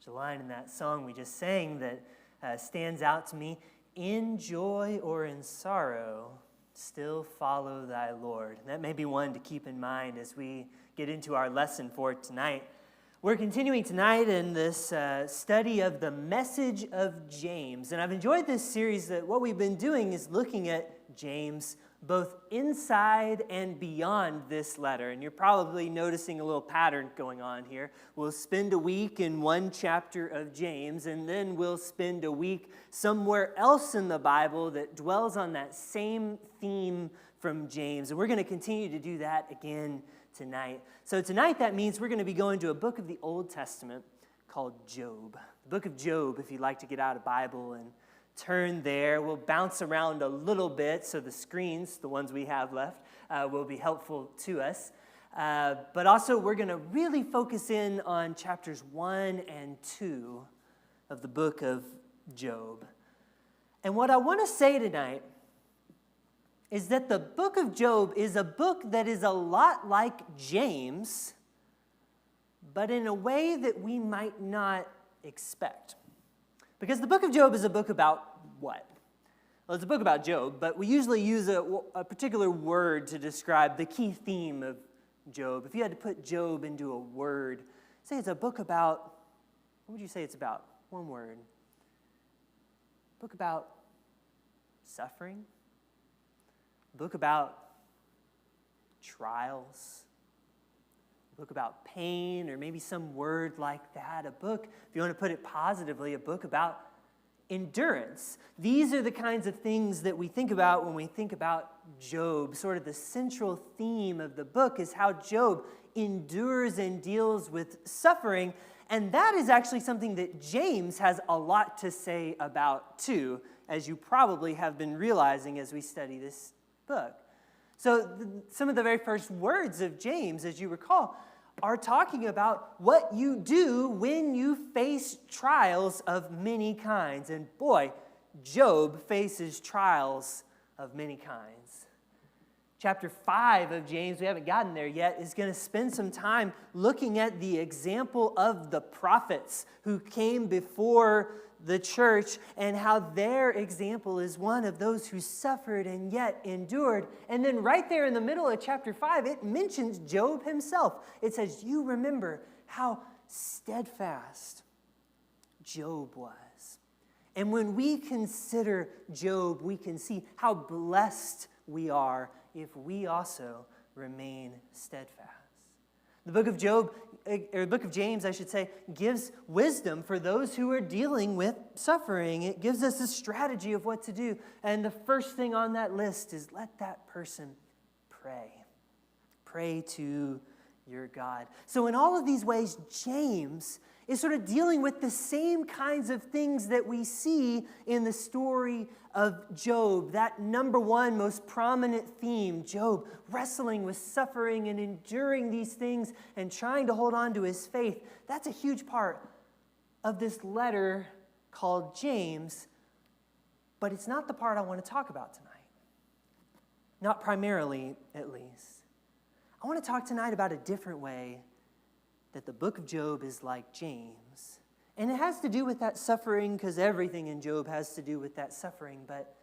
There's a line in that song we just sang that stands out to me. In joy or in sorrow, still follow thy Lord. And that may be one to keep in mind as we get into our lesson for tonight. We're continuing tonight in this study of the message of James. And I've enjoyed this series that what we've been doing is looking at James both inside and beyond this letter. And you're probably noticing a little pattern going on here. We'll spend a week in one chapter of James, and then we'll spend a week somewhere else in the Bible that dwells on that same theme from James. And we're going to continue to do that again tonight. So tonight that means we're going to be going to a book of the Old Testament called Job. The book of Job, if you'd like to get out a Bible and turn there. We'll bounce around a little bit so the screens, the ones we have left, will be helpful to us. But also we're going to really focus in on chapters 1 and 2 of the book of Job. And what I want to say tonight is that the book of Job is a book that is a lot like James, but in a way that we might not expect. Because the book of Job is a book about what? Well, it's a book about Job, but we usually use a particular word to describe the key theme of Job. If you had to put Job into a word, say it's a book about, what would you say it's about? One word. Book about suffering. A book about trials. A book about pain, or maybe some word like that. A book, if you want to put it positively, a book about endurance. These are the kinds of things that we think about when we think about Job. Sort of the central theme of the book is how Job endures and deals with suffering. And that is actually something that James has a lot to say about too, as you probably have been realizing as we study this book. So some of the very first words of James, as you recall, are talking about what you do when you face trials of many kinds. And boy, Job faces trials of many kinds. Chapter 5 of James, we haven't gotten there yet, is going to spend some time looking at the example of the prophets who came before the church and how their example is one of those who suffered and yet endured. And then right there in the middle of chapter 5, it mentions Job himself. It says, you remember how steadfast Job was. And when we consider Job, we can see how blessed we are if we also remain steadfast. The book of Job, or the book of James, I should say, gives wisdom for those who are dealing with suffering. It gives us a strategy of what to do. And the first thing on that list is let that person pray. Pray to your God. So in all of these ways, James is sort of dealing with the same kinds of things that we see in the story of Job. That number one most prominent theme, Job wrestling with suffering and enduring these things and trying to hold on to his faith. That's a huge part of this letter called James, but it's not the part I want to talk about tonight. Not primarily, at least. I want to talk tonight about a different way that the book of Job is like James. And it has to do with that suffering because everything in Job has to do with that suffering. But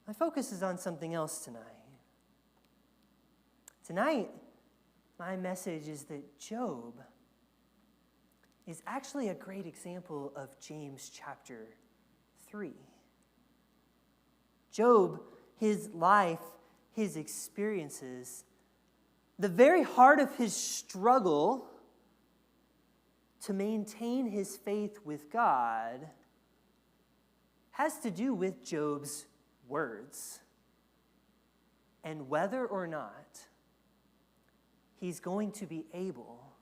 my focus is on something else tonight. Tonight, my message is that Job is actually a great example of James chapter 3. Job, his life, his experiences, the very heart of his struggle to maintain his faith with God has to do with Job's words and whether or not he's going to be able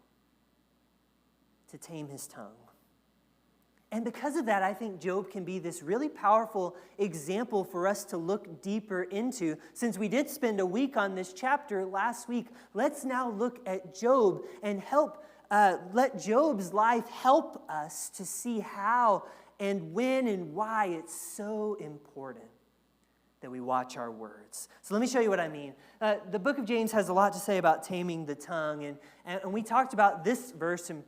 to tame his tongue. And because of that, I think Job can be this really powerful example for us to look deeper into. Since we did spend a week on this chapter last week, let's now look at Job and let Job's life help us to see how and when and why it's so important that we watch our words. So let me show you what I mean. The book of James has a lot to say about taming the tongue, and we talked about this verse in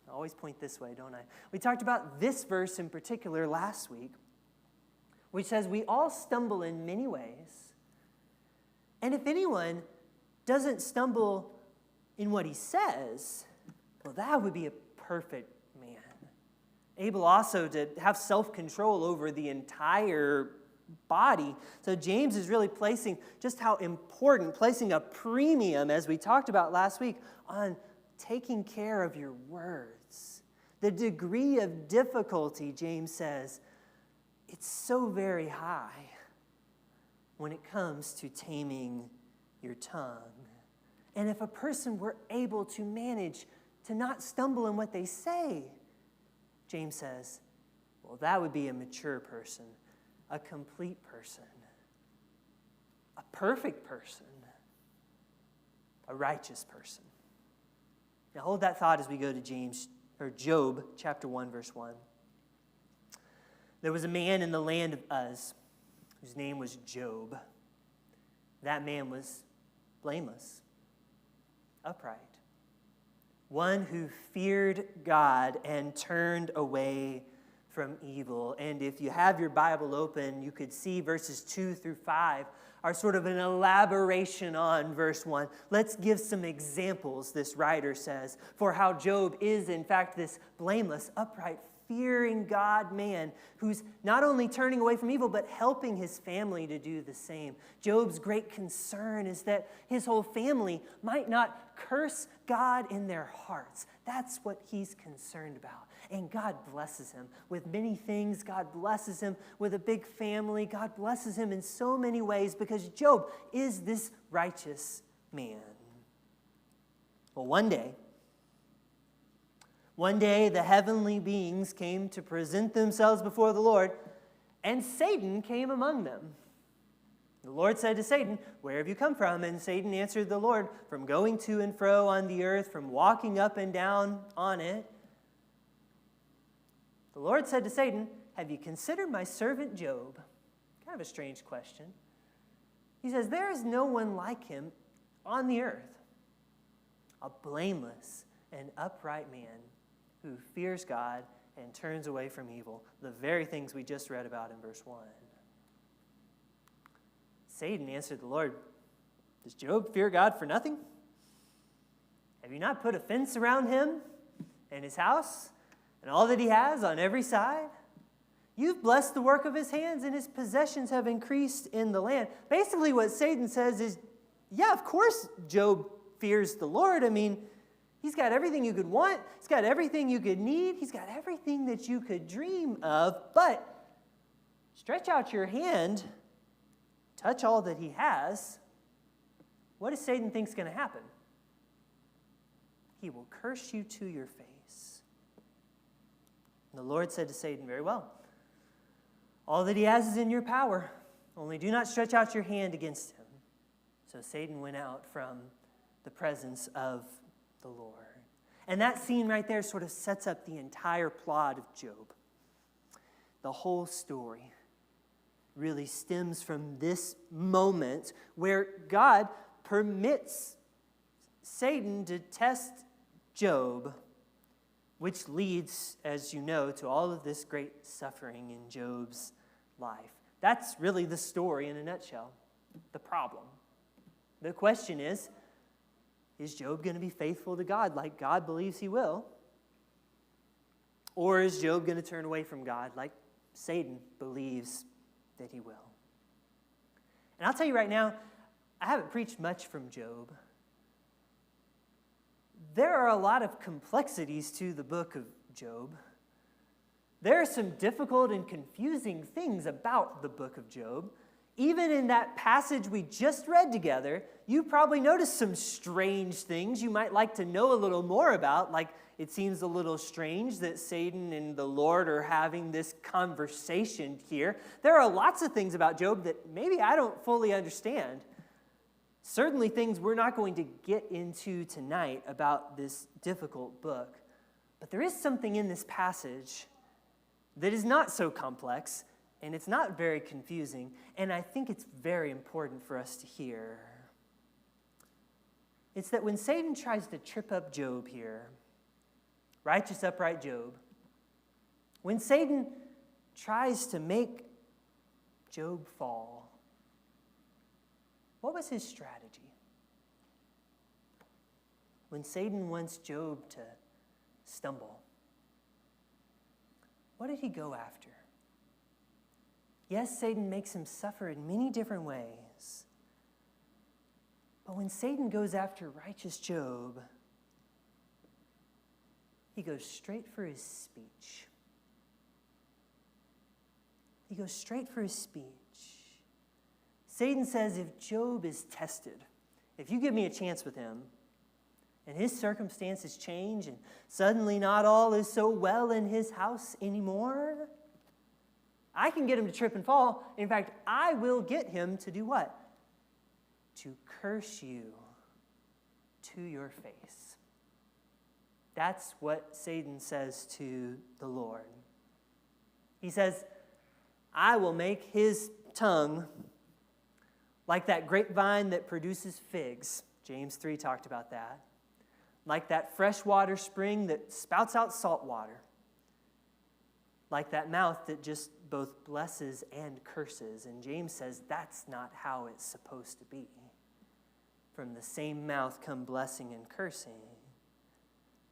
I always point this way, don't I? We talked about this verse in particular last week, which says we all stumble in many ways. And if anyone doesn't stumble in what he says, well, that would be a perfect man. Able also to have self-control over the entire body. So James is really placing just how important, placing a premium, as we talked about last week, on taking care of your words. The degree of difficulty, James says, it's so very high when it comes to taming your tongue. And if a person were able to manage to not stumble in what they say, James says, well, that would be a mature person, a complete person, a perfect person, a righteous person. Now hold that thought as we go to Job chapter 1, verse 1. There was a man in the land of Uz whose name was Job. That man was blameless, upright, one who feared God and turned away from evil. And if you have your Bible open, you could see verses 2 through 5 are sort of an elaboration on verse 1. Let's give some examples, this writer says, for how Job is, in fact, this blameless, upright, fearing God man who's not only turning away from evil, but helping his family to do the same. Job's great concern is that his whole family might not curse God in their hearts. That's what he's concerned about. And God blesses him with many things. God blesses him with a big family. God blesses him in so many ways because Job is this righteous man. Well, one day, the heavenly beings came to present themselves before the Lord, and Satan came among them. The Lord said to Satan, "Where have you come from?" And Satan answered the Lord, "From going to and fro on the earth, from walking up and down on it." The Lord said to Satan, "Have you considered my servant Job?" Kind of a strange question. He says, "There is no one like him on the earth, a blameless and upright man who fears God and turns away from evil," the very things we just read about in verse 1. Satan answered the Lord, "Does Job fear God for nothing? Have you not put a fence around him and his house and all that he has on every side? You've blessed the work of his hands, and his possessions have increased in the land." Basically what Satan says is, yeah, of course Job fears the Lord. I mean, he's got everything you could want. He's got everything you could need. He's got everything that you could dream of. But stretch out your hand, touch all that he has. What does Satan think is going to happen? He will curse you to your face. And the Lord said to Satan, "Very well. All that he has is in your power. Only do not stretch out your hand against him." So Satan went out from the presence of the Lord. And that scene right there sort of sets up the entire plot of Job. The whole story really stems from this moment where God permits Satan to test Job, which leads, as you know, to all of this great suffering in Job's life. That's really the story in a nutshell, the problem. The question is Job going to be faithful to God like God believes he will? Or is Job going to turn away from God like Satan believes that he will? And I'll tell you right now, I haven't preached much from Job. There are a lot of complexities to the book of Job. There are some difficult and confusing things about the book of Job. Even in that passage we just read together, you probably noticed some strange things you might like to know a little more about, like it seems a little strange that Satan and the Lord are having this conversation here. There are lots of things about Job that maybe I don't fully understand. Certainly things we're not going to get into tonight about this difficult book. But there is something in this passage that is not so complex, and it's not very confusing, and I think it's very important for us to hear. It's that when Satan tries to trip up Job here, righteous, upright Job. When Satan tries to make Job fall, what was his strategy? When Satan wants Job to stumble, what did he go after? Yes, Satan makes him suffer in many different ways. But when Satan goes after righteous Job, he goes straight for his speech. He goes straight for his speech. Satan says, if Job is tested, if you give me a chance with him, and his circumstances change, and suddenly not all is so well in his house anymore, I can get him to trip and fall. In fact, I will get him to do what? To curse you to your face. That's what Satan says to the Lord. He says, I will make his tongue like that grapevine that produces figs. James 3 talked about that. Like that freshwater spring that spouts out salt water. Like that mouth that just both blesses and curses. And James says that's not how it's supposed to be. From the same mouth come blessing and cursing.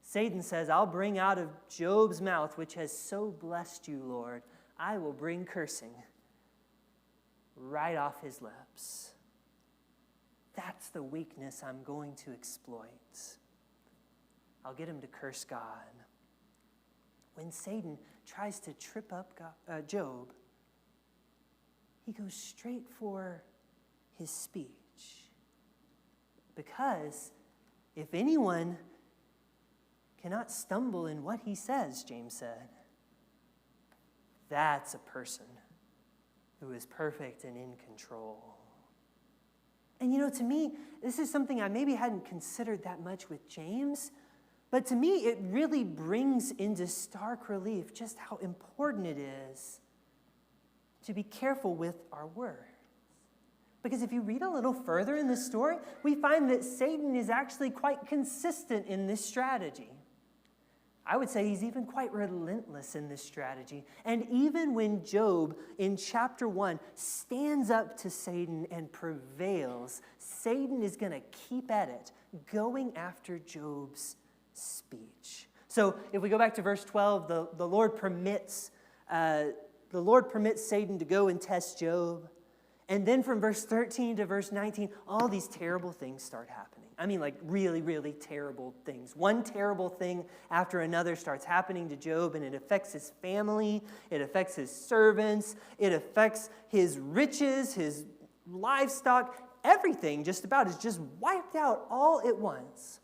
Satan says, I'll bring out of Job's mouth, which has so blessed you, Lord, I will bring cursing right off his lips. That's the weakness I'm going to exploit. I'll get him to curse God. When Satan tries to trip up Job, he goes straight for his speech. Because if anyone cannot stumble in what he says, James said, that's a person who is perfect and in control. And to me, this is something I maybe hadn't considered that much with James, but to me, it really brings into stark relief just how important it is to be careful with our words. Because if you read a little further in this story, we find that Satan is actually quite consistent in this strategy. I would say he's even quite relentless in this strategy. And even when Job, in chapter 1, stands up to Satan and prevails, Satan is going to keep at it, going after Job's speech. So if we go back to verse 12, the Lord permits Satan to go and test Job. And then from verse 13 to verse 19, all these terrible things start happening. I mean, like really, really terrible things. One terrible thing after another starts happening to Job, and it affects his family, it affects his servants, it affects his riches, his livestock, everything just about is just wiped out all at once.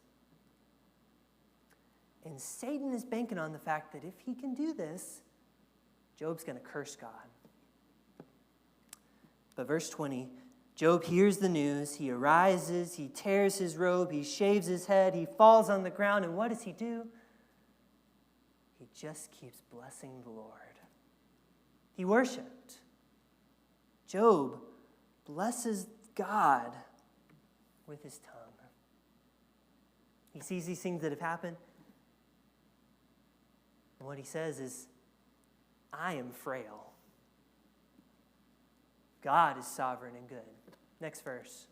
And Satan is banking on the fact that if he can do this, Job's going to curse God. But verse 20, Job hears the news. He arises, he tears his robe, he shaves his head, he falls on the ground, and what does he do? He just keeps blessing the Lord. He worshiped. Job blesses God with his tongue. He sees these things that have happened, and what he says is, I am frail. God is sovereign and good. Next verse.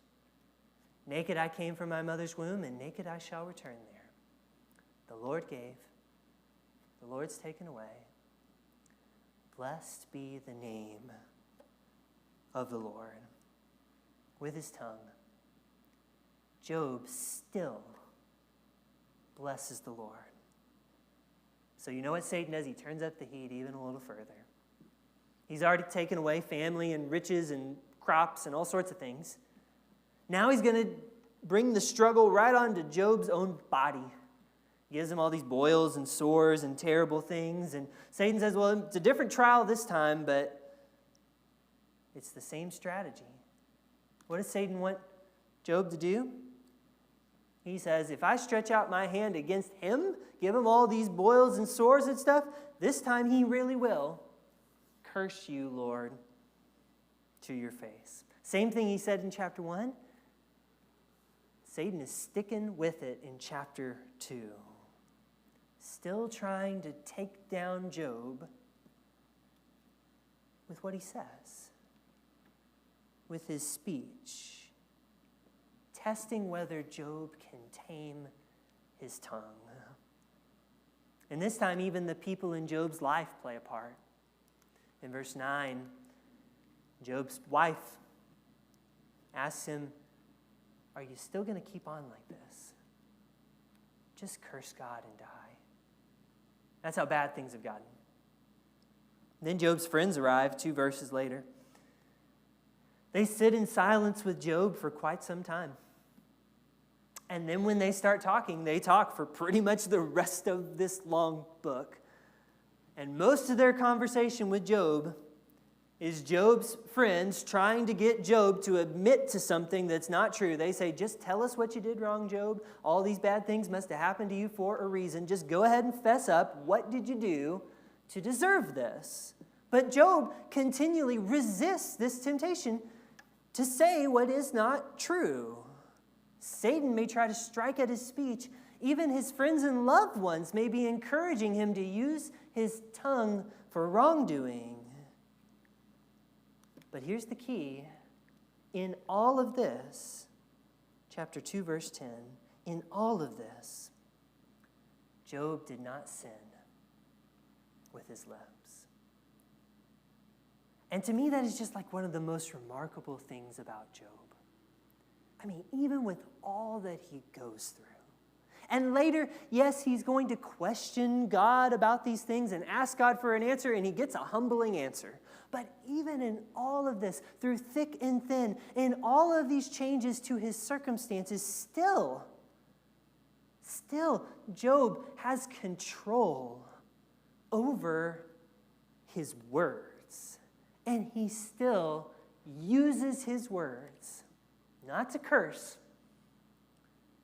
Naked I came from my mother's womb, and naked I shall return there. The Lord gave, the Lord's taken away. Blessed be the name of the Lord. With his tongue, Job still blesses the Lord. So you know what Satan does? He turns up the heat even a little further. He's already taken away family and riches and crops and all sorts of things. Now he's going to bring the struggle right onto Job's own body. He gives him all these boils and sores and terrible things. And Satan says, well, it's a different trial this time, but it's the same strategy. What does Satan want Job to do? He says, if I stretch out my hand against him, give him all these boils and sores and stuff, this time he really will curse you, Lord, to your face. Same thing he said in chapter 1. Satan is sticking with it in chapter 2. still trying to take down Job with what he says, with his speech, testing whether Job can tame his tongue. And this time, even the people in Job's life play a part. In verse 9, Job's wife asks him, "Are you still going to keep on like this? Just curse God and die." That's how bad things have gotten. Then Job's friends arrive 2 verses later. They sit in silence with Job for quite some time. And then when they start talking, they talk for pretty much the rest of this long book. And most of their conversation with Job is Job's friends trying to get Job to admit to something that's not true. They say, "Just tell us what you did wrong, Job. All these bad things must have happened to you for a reason. Just go ahead and fess up. What did you do to deserve this?" But Job continually resists this temptation to say what is not true. Satan may try to strike at his speech. Even his friends and loved ones may be encouraging him to use his tongue for wrongdoing. But here's the key. In all of this, chapter 2, verse 10, in all of this, Job did not sin with his lips. And to me, that is just like one of the most remarkable things about Job. I mean, even with all that he goes through. And later, yes, he's going to question God about these things and ask God for an answer, and he gets a humbling answer. But even in all of this, through thick and thin, in all of these changes to his circumstances, still, Job has control over his words. And he still uses his words, not to curse,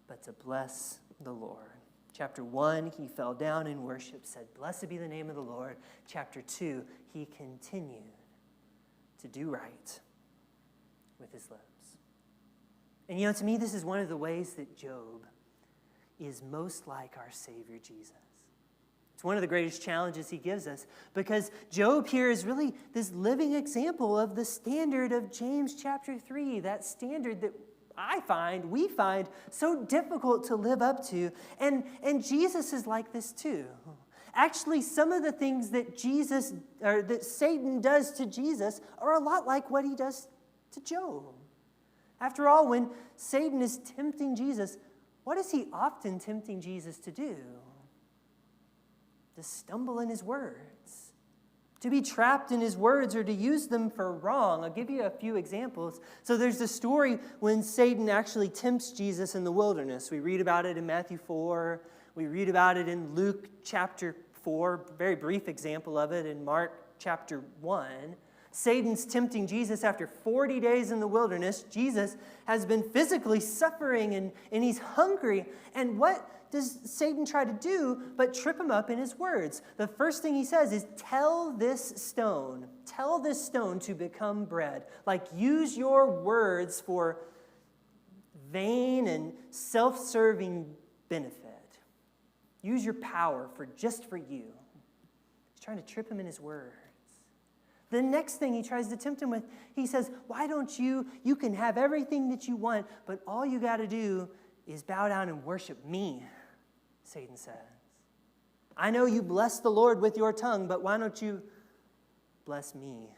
but to bless the Lord. Chapter 1, he fell down in worship, said, "Blessed be the name of the Lord." Chapter 2, he continued to do right with his lips. And to me, this is one of the ways that Job is most like our Savior Jesus. It's one of the greatest challenges he gives us, because Job here is really this living example of the standard of James chapter 3, that standard that we find so difficult to live up to. And Jesus is like this too. Actually, some of the things that Satan does to Jesus are a lot like what he does to Job. After all, when Satan is tempting Jesus, what is he often tempting Jesus to do? To stumble in his words, to be trapped in his words, or to use them for wrong. I'll give you a few examples. So there's the story when Satan actually tempts Jesus in the wilderness. We read about it in Matthew 4. We read about it in Luke chapter 4, very brief example of it in Mark chapter 1. Satan's tempting Jesus after 40 days in the wilderness. Jesus has been physically suffering and he's hungry. And what does Satan try to do but trip him up in his words? The first thing he says is, tell this stone to become bread. Like, use your words for vain and self-serving benefit. Use your power just for you. He's trying to trip him in his words. The next thing he tries to tempt him with, he says, why don't you can have everything that you want, but all you got to do is bow down and worship me, Satan says. I know you bless the Lord with your tongue, but why don't you bless me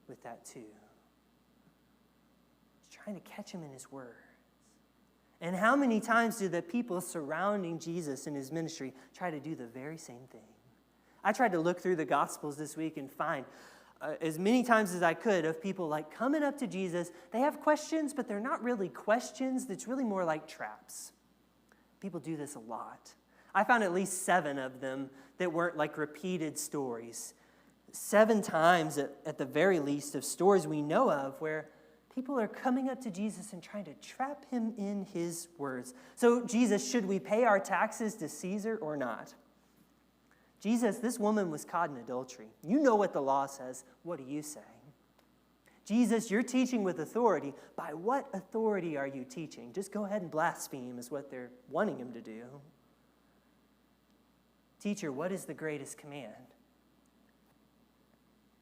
with that too? He's trying to catch him in his words. And how many times do the people surrounding Jesus in his ministry try to do the very same thing? I tried to look through the Gospels this week and find as many times as I could of people like coming up to Jesus. They have questions, but they're not really questions. It's really more like traps. People do this a lot. I found at least 7 of them that weren't like repeated stories. 7 times at the very least of stories we know of where people are coming up to Jesus and trying to trap him in his words. So, Jesus, should we pay our taxes to Caesar or not? Jesus, this woman was caught in adultery. You know what the law says. What do you say? Jesus, you're teaching with authority. By what authority are you teaching? Just go ahead and blaspheme is what they're wanting him to do. "Teacher, what is the greatest command?"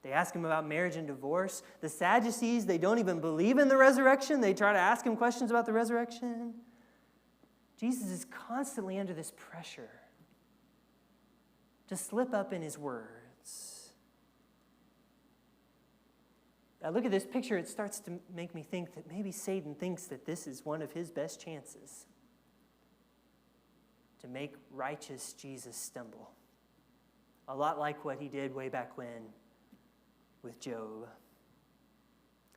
They ask him about marriage and divorce. The Sadducees, they don't even believe in the resurrection. They try to ask him questions about the resurrection. Jesus is constantly under this pressure to slip up in his words. I look at this picture, it starts to make me think that maybe Satan thinks that this is one of his best chances to make righteous Jesus stumble. A lot like what he did way back when with Job.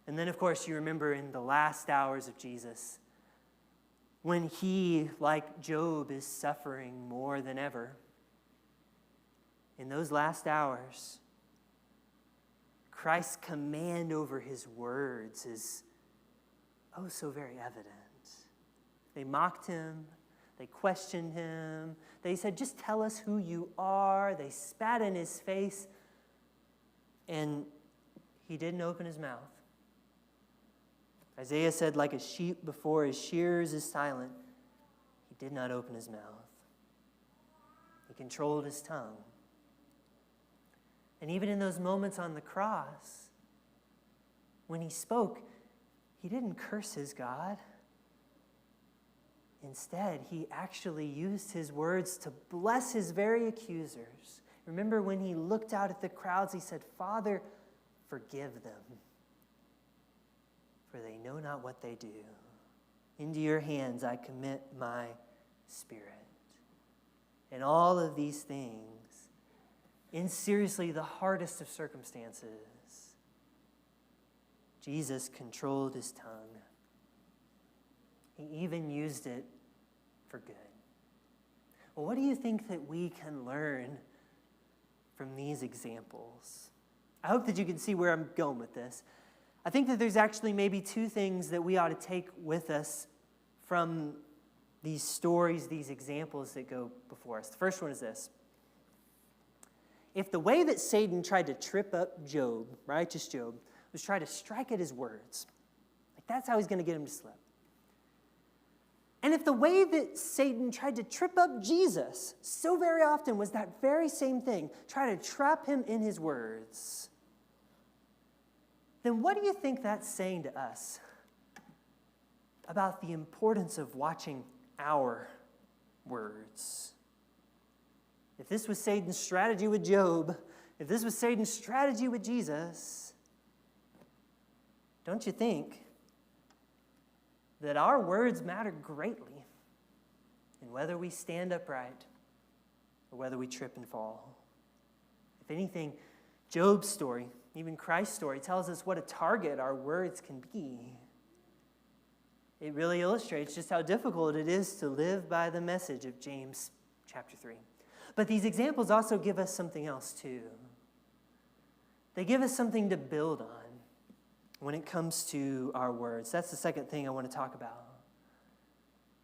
And then, of course, you remember in the last hours of Jesus, when he, like Job, is suffering more than ever. In those last hours, Christ's command over his words is oh so very evident. They mocked him. They questioned him. They said, "Just tell us who you are." They spat in his face. And he didn't open his mouth. Isaiah said, "Like a sheep before his shearers is silent, he did not open his mouth." He controlled his tongue. And even in those moments on the cross, when he spoke, he didn't curse his God. Instead, he actually used his words to bless his very accusers. Remember when he looked out at the crowds, he said, "Father, forgive them, for they know not what they do. Into your hands I commit my spirit." And all of these things, in seriously the hardest of circumstances, Jesus controlled his tongue. He even used it for good. Well, what do you think that we can learn from these examples? I hope that you can see where I'm going with this. I think that there's actually maybe two things that we ought to take with us from these stories, these examples that go before us. The first one is this. If the way that Satan tried to trip up Job, righteous Job, was try to strike at his words, like that's how he's going to get him to slip. And if the way that Satan tried to trip up Jesus so very often was that very same thing, try to trap him in his words, then what do you think that's saying to us about the importance of watching our words? If this was Satan's strategy with Job, if this was Satan's strategy with Jesus, don't you think that our words matter greatly in whether we stand upright or whether we trip and fall? If anything, Job's story, even Christ's story, tells us what a target our words can be. It really illustrates just how difficult it is to live by the message of James chapter 3. But these examples also give us something else too. They give us something to build on when it comes to our words. That's the second thing I want to talk about.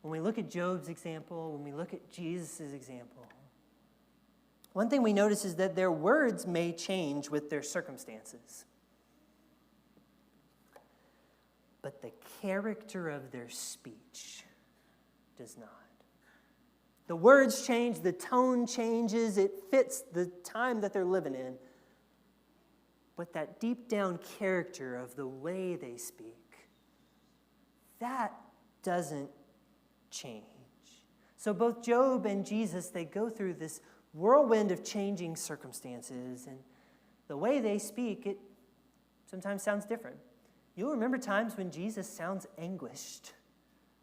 When we look at Job's example, when we look at Jesus' example, one thing we notice is that their words may change with their circumstances, but the character of their speech does not. The words change, the tone changes, it fits the time that they're living in. But that deep down character of the way they speak, that doesn't change. So both Job and Jesus, they go through this whirlwind of changing circumstances, and the way they speak, it sometimes sounds different. You'll remember times when Jesus sounds anguished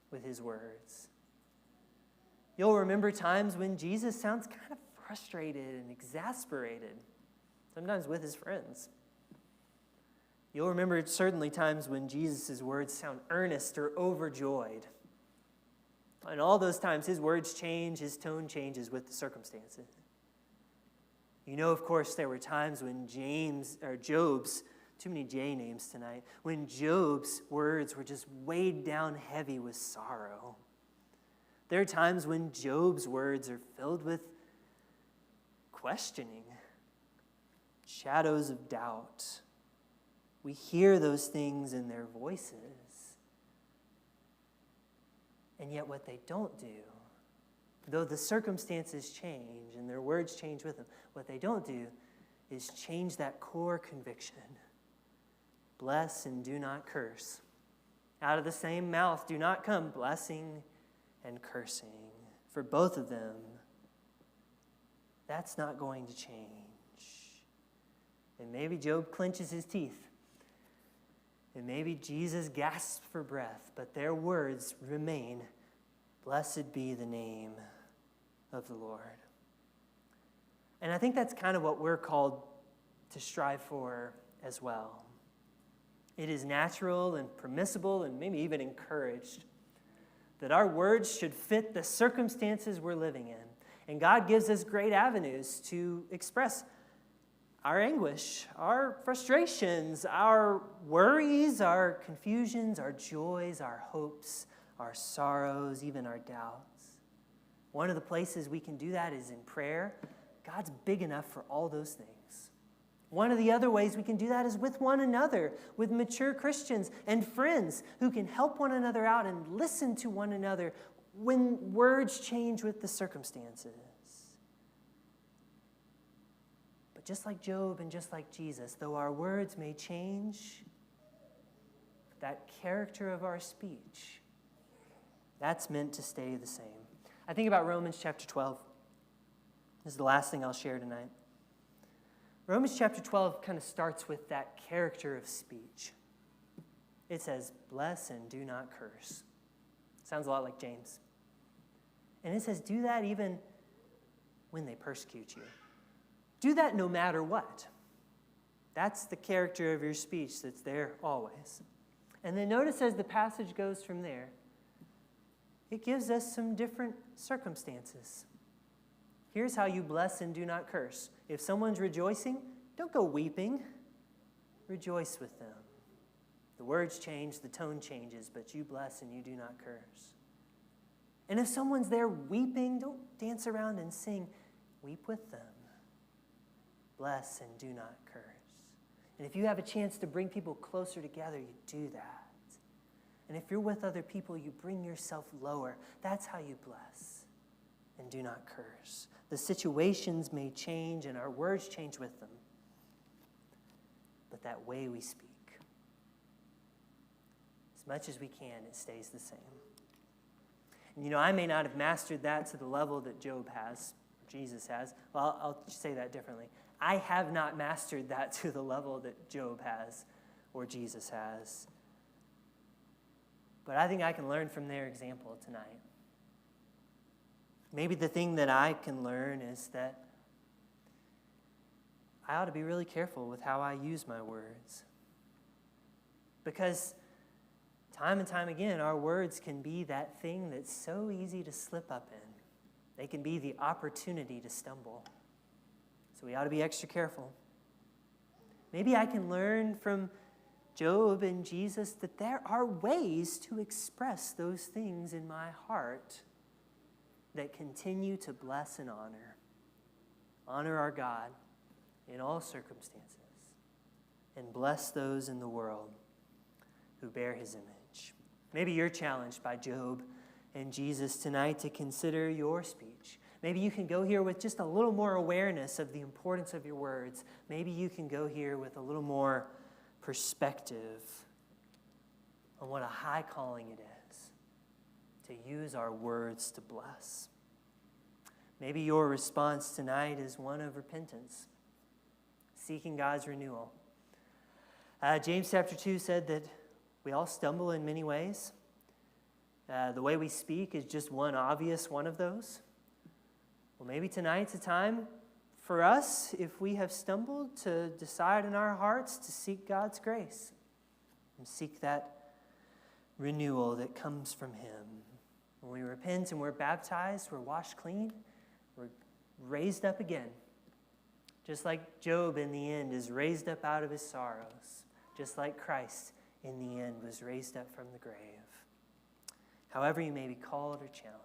with his words. You'll remember times when Jesus sounds kind of frustrated and exasperated, sometimes with his friends. You'll remember certainly times when Jesus' words sound earnest or overjoyed. And all those times, his words change, his tone changes with the circumstances. You know, of course, there were times when Job's, too many J names tonight, when Job's words were just weighed down heavy with sorrow. There are times when Job's words are filled with questioning, shadows of doubt. We hear those things in their voices. And yet what they don't do Though the circumstances change and their words change with them, what they don't do is change that core conviction. Bless and do not curse. Out of the same mouth do not come blessing and cursing. For both of them, that's not going to change. And maybe Job clenches his teeth. And maybe Jesus gasps for breath, but their words remain, blessed be the name of the Lord. And I think that's kind of what we're called to strive for as well. It is natural and permissible and maybe even encouraged that our words should fit the circumstances we're living in. And God gives us great avenues to express our anguish, our frustrations, our worries, our confusions, our joys, our hopes, our sorrows, even our doubts. One of the places we can do that is in prayer. God's big enough for all those things. One of the other ways we can do that is with one another, with mature Christians and friends who can help one another out and listen to one another when words change with the circumstances. But just like Job and just like Jesus, though our words may change, that character of our speech, that's meant to stay the same. I think about Romans chapter 12. This is the last thing I'll share tonight. Romans chapter 12 kind of starts with that character of speech. It says, bless and do not curse. Sounds a lot like James. And it says, do that even when they persecute you. Do that no matter what. That's the character of your speech that's there always. And then notice as the passage goes from there, it gives us some different circumstances. Here's how you bless and do not curse. If someone's rejoicing, don't go weeping. Rejoice with them. The words change, the tone changes, but you bless and you do not curse. And if someone's there weeping, don't dance around and sing. Weep with them. Bless and do not curse. And if you have a chance to bring people closer together, you do that. And if you're with other people, you bring yourself lower. That's how you bless and do not curse. The situations may change and our words change with them. But that way we speak, as much as we can, it stays the same. And I may not have mastered that to the level that Job has, or Jesus has. Well, I'll say that differently. I have not mastered that to the level that Job has or Jesus has. But I think I can learn from their example tonight. Maybe the thing that I can learn is that I ought to be really careful with how I use my words. Because time and time again, our words can be that thing that's so easy to slip up in. They can be the opportunity to stumble. So we ought to be extra careful. Maybe I can learn from Job and Jesus that there are ways to express those things in my heart that continue to bless and honor. Honor our God in all circumstances and bless those in the world who bear his image. Maybe you're challenged by Job and Jesus tonight to consider your speech. Maybe you can go here with just a little more awareness of the importance of your words. Maybe you can go here with a little more perspective on what a high calling it is to use our words to bless. Maybe your response tonight is one of repentance, seeking God's renewal. James chapter 2 said that we all stumble in many ways. The way we speak is just one obvious one of those. Well, maybe tonight's a time for us, if we have stumbled, to decide in our hearts to seek God's grace and seek that renewal that comes from him. When we repent and we're baptized, we're washed clean, we're raised up again. Just like Job in the end is raised up out of his sorrows, just like Christ in the end was raised up from the grave. However you may be called or challenged,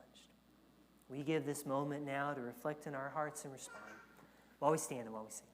we give this moment now to reflect in our hearts and respond while we stand and while we sing.